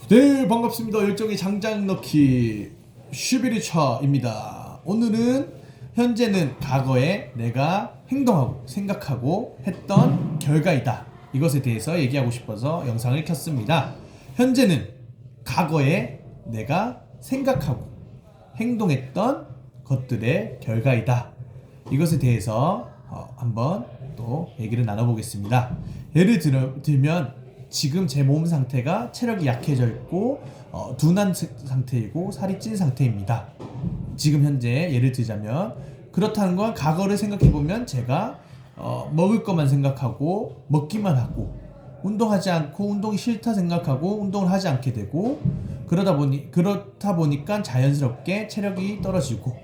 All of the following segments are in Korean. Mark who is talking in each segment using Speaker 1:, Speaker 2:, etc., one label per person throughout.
Speaker 1: 네, 반갑습니다. 열정의 장장 넣기 11일차입니다. 오늘은 현재는 과거에 내가 행동하고 생각하고 했던 결과이다. 이것에 대해서 얘기하고 싶어서 영상을 켰습니다. 현재는 과거에 내가 생각하고 행동했던 것들의 결과이다. 이것에 대해서 한번 또 얘기를 나눠보겠습니다. 예를 들면 지금 제 몸 상태가 체력이 약해져 있고 둔한 상태이고 살이 찐 상태입니다. 지금 현재 예를 들자면 그렇다는 건 과거를 생각해보면 제가 먹을 것만 생각하고 먹기만 하고 운동하지 않고 운동이 싫다 생각하고 운동을 하지 않게 되고 그렇다 보니까 자연스럽게 체력이 떨어지고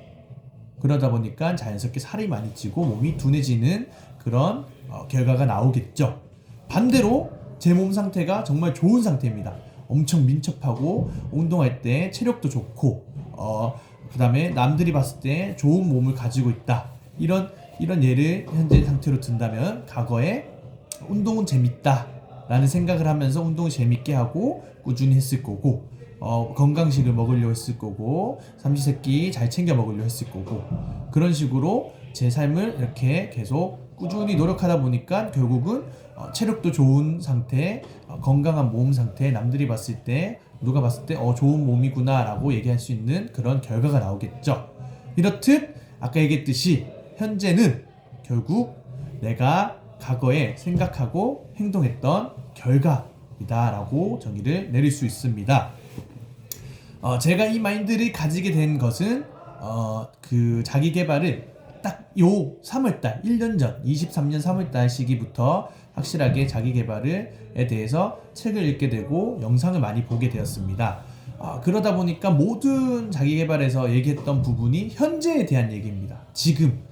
Speaker 1: 그러다 보니까 자연스럽게 살이 많이 찌고 몸이 둔해지는 그런 결과가 나오겠죠. 반대로 제 몸 상태가 정말 좋은 상태입니다. 엄청 민첩하고 운동할 때 체력도 좋고 그 다음에 남들이 봤을 때 좋은 몸을 가지고 있다. 이런 예를 현재 상태로 든다면 과거에 운동은 재밌다 라는 생각을 하면서 운동을 재밌게 하고 꾸준히 했을 거고 건강식을 먹으려고 했을 거고 삼시세끼 잘 챙겨 먹으려고 했을 거고 그런 식으로 제 삶을 이렇게 계속 꾸준히 노력하다 보니까 결국은 체력도 좋은 상태, 건강한 몸 상태, 남들이 봤을 때 누가 봤을 때 좋은 몸이구나 라고 얘기할 수 있는 그런 결과가 나오겠죠. 이렇듯 아까 얘기했듯이 현재는 결국 내가 과거에 생각하고 행동했던 결과이다 라고 정의를 내릴 수 있습니다. 제가 이 마인드를 가지게 된 것은 그 자기 개발을 딱 요 3월달 1년 전 23년 3월달 시기부터 확실하게 자기 개발에 대해서 책을 읽게 되고 영상을 많이 보게 되었습니다. 그러다 보니까 모든 자기 개발에서 얘기했던 부분이 현재에 대한 얘기입니다. 지금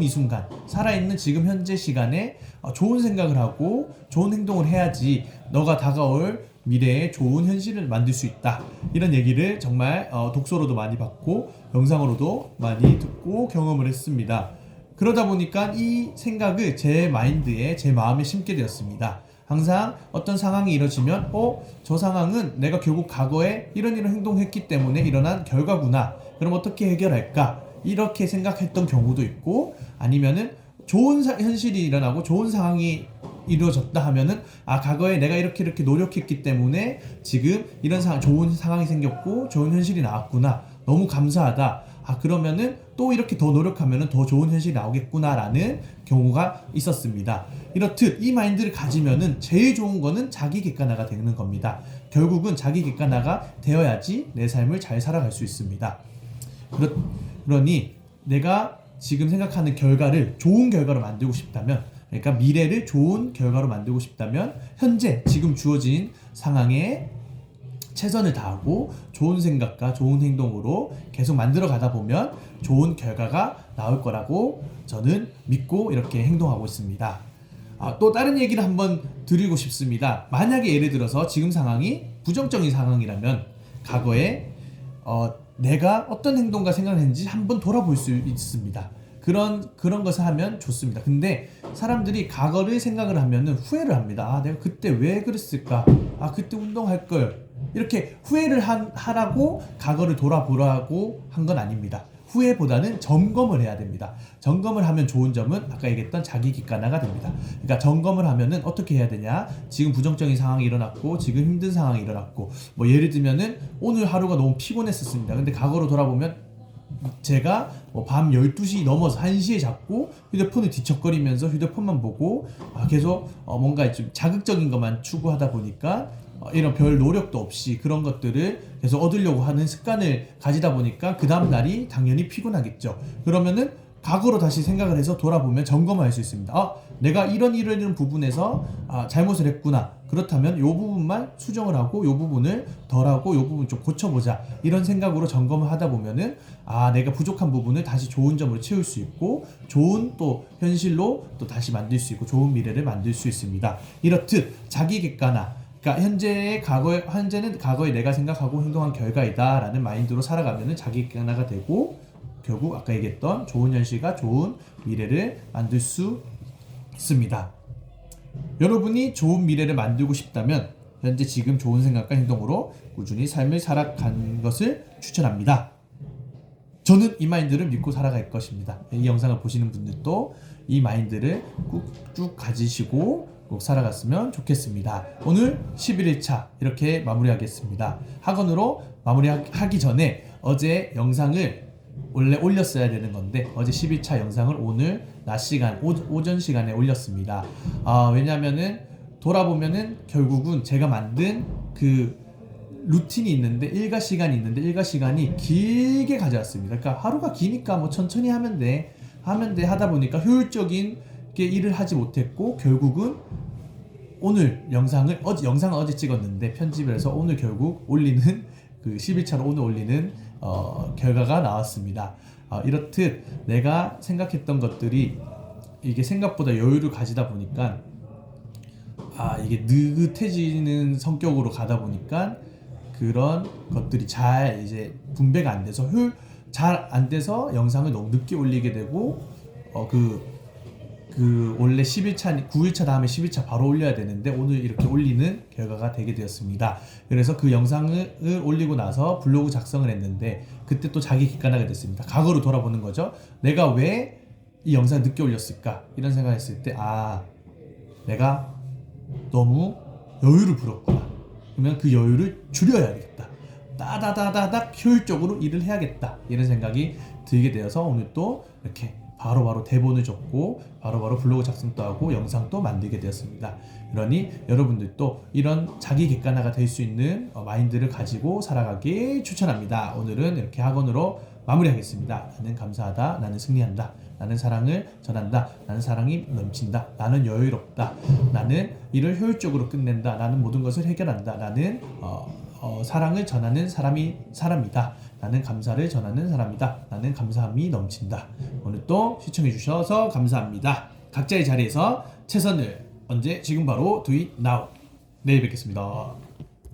Speaker 1: 이 순간 살아있는 지금 현재 시간에 좋은 생각을 하고 좋은 행동을 해야지 너가 다가올 미래에 좋은 현실을 만들 수 있다. 이런 얘기를 정말 독서로도 많이 받고 영상으로도 많이 듣고 경험을 했습니다. 그러다 보니까 이 생각을 제 마인드에 제 마음에 심게 되었습니다. 항상 어떤 상황이 이뤄지면 저 상황은 내가 결국 과거에 이런 행동했기 때문에 일어난 결과구나. 그럼 어떻게 해결할까? 이렇게 생각했던 경우도 있고 아니면은 좋은 현실이 일어나고 좋은 상황이 이루어졌다 하면은 과거에 내가 이렇게 노력했기 때문에 지금 이런 좋은 상황이 생겼고 좋은 현실이 나왔구나. 너무 감사하다. 그러면은 또 이렇게 더 노력하면은 더 좋은 현실이 나오겠구나라는 경우가 있었습니다. 이렇듯 이 마인드를 가지면은 제일 좋은 거는 자기 객관화가 되는 겁니다. 결국은 자기 객관화가 되어야지 내 삶을 잘 살아갈 수 있습니다. 그러니 내가 지금 생각하는 결과를 좋은 결과로 만들고 싶다면 그러니까 미래를 좋은 결과로 만들고 싶다면 현재 지금 주어진 상황에 최선을 다하고 좋은 생각과 좋은 행동으로 계속 만들어 가다 보면 좋은 결과가 나올 거라고 저는 믿고 이렇게 행동하고 있습니다. 또 다른 얘기를 한번 드리고 싶습니다. 만약에 예를 들어서 지금 상황이 부정적인 상황이라면 과거에 내가 어떤 행동과 생각을 했는지 한번 돌아볼 수 있습니다. 그런 것을 하면 좋습니다. 근데 사람들이 과거를 생각을 하면은 후회를 합니다. 내가 그때 왜 그랬을까? 그때 운동할 걸. 이렇게 후회를 하라고 과거를 돌아보라고 한 건 아닙니다. 후회보다는 점검을 해야 됩니다. 점검을 하면 좋은 점은 아까 얘기했던 자기 객관화가 됩니다. 그러니까 점검을 하면은 어떻게 해야 되냐? 지금 부정적인 상황이 일어났고 지금 힘든 상황이 일어났고 예를 들면은 오늘 하루가 너무 피곤했었습니다. 근데 과거로 돌아보면 제가 밤 12시 넘어서 1시에 자꾸 휴대폰을 뒤척거리면서 휴대폰만 보고 계속 뭔가 좀 자극적인 것만 추구하다 보니까 이런 별 노력도 없이 그런 것들을 계속 얻으려고 하는 습관을 가지다 보니까 그 다음 날이 당연히 피곤하겠죠. 그러면은 과거로 다시 생각을 해서 돌아보면 점검을 할 수 있습니다. 내가 이런 부분에서 잘못을 했구나. 그렇다면 이 부분만 수정을 하고 이 부분을 덜하고 이 부분 좀 고쳐보자. 이런 생각으로 점검을 하다 보면은 내가 부족한 부분을 다시 좋은 점으로 채울 수 있고 좋은 또 현실로 또 다시 만들 수 있고 좋은 미래를 만들 수 있습니다. 이렇듯 자기 객관화. 그러니까 현재는 과거에 내가 생각하고 행동한 결과이다라는 마인드로 살아가면은 자기 객관화가 되고 결국 아까 얘기했던 좋은 현실과 좋은 미래를 만들 수 있습니다. 여러분이 좋은 미래를 만들고 싶다면 현재 지금 좋은 생각과 행동으로 꾸준히 삶을 살아가는 것을 추천합니다. 저는 이 마인드를 믿고 살아갈 것입니다. 이 영상을 보시는 분들도 이 마인드를 쭉 가지시고 꼭 살아갔으면 좋겠습니다. 오늘 11일차 이렇게 마무리하겠습니다. 학원으로 마무리하기 전에 어제 영상을 원래 올렸어야 되는 건데 어제 10일차 영상을 오늘 낮 시간 오전 시간에 올렸습니다. 왜냐면은 돌아보면은 결국은 제가 만든 그 루틴이 있는데 일과 시간이 있는데 일과 시간이 길게 가져왔습니다. 그러니까 하루가 기니까 뭐 천천히 하면 돼 하다 보니까 효율적인 게 일을 하지 못했고 결국은 오늘 영상을 어제 찍었는데 편집을 해서 오늘 결국 올리는 그 10일차로 오늘 올리는 결과가 나왔습니다. 이렇듯 내가 생각했던 것들이 이게 생각보다 여유를 가지다 보니까 이게 느긋해지는 성격으로 가다 보니까 그런 것들이 잘 이제 분배가 안 돼서 잘 안 돼서 영상을 너무 늦게 올리게 되고 그 원래 10일차 9일차 다음에 10일차 바로 올려야 되는데 오늘 이렇게 올리는 결과가 되게 되었습니다. 그래서 그 영상을 올리고 나서 블로그 작성을 했는데 그때 또 자기 객관하게 됐습니다. 과거로 돌아보는 거죠. 내가 왜 이 영상을 늦게 올렸을까 이런 생각을 했을 때 내가 너무 여유를 부렸구나. 그러면 그 여유를 줄여야겠다. 따다다다닥 효율적으로 일을 해야겠다. 이런 생각이 들게 되어서 오늘 또 이렇게 바로바로 대본을 적고 바로바로 블로그 작성도 하고 영상도 만들게 되었습니다. 그러니 여러분들도 이런 자기 객관화가 될 수 있는 마인드를 가지고 살아가길 추천합니다. 오늘은 이렇게 학원으로 마무리하겠습니다. 나는 감사하다. 나는 승리한다. 나는 사랑을 전한다. 나는 사랑이 넘친다. 나는 여유롭다. 나는 일을 효율적으로 끝낸다. 나는 모든 것을 해결한다. 나는 사랑을 전하는 사람이다. 나는 감사를 전하는 사람이다. 나는 감사함이 넘친다. 오늘 또 시청해 주셔서 감사합니다. 각자의 자리에서 최선을 언제 지금 바로 do it now. 내일 뵙겠습니다.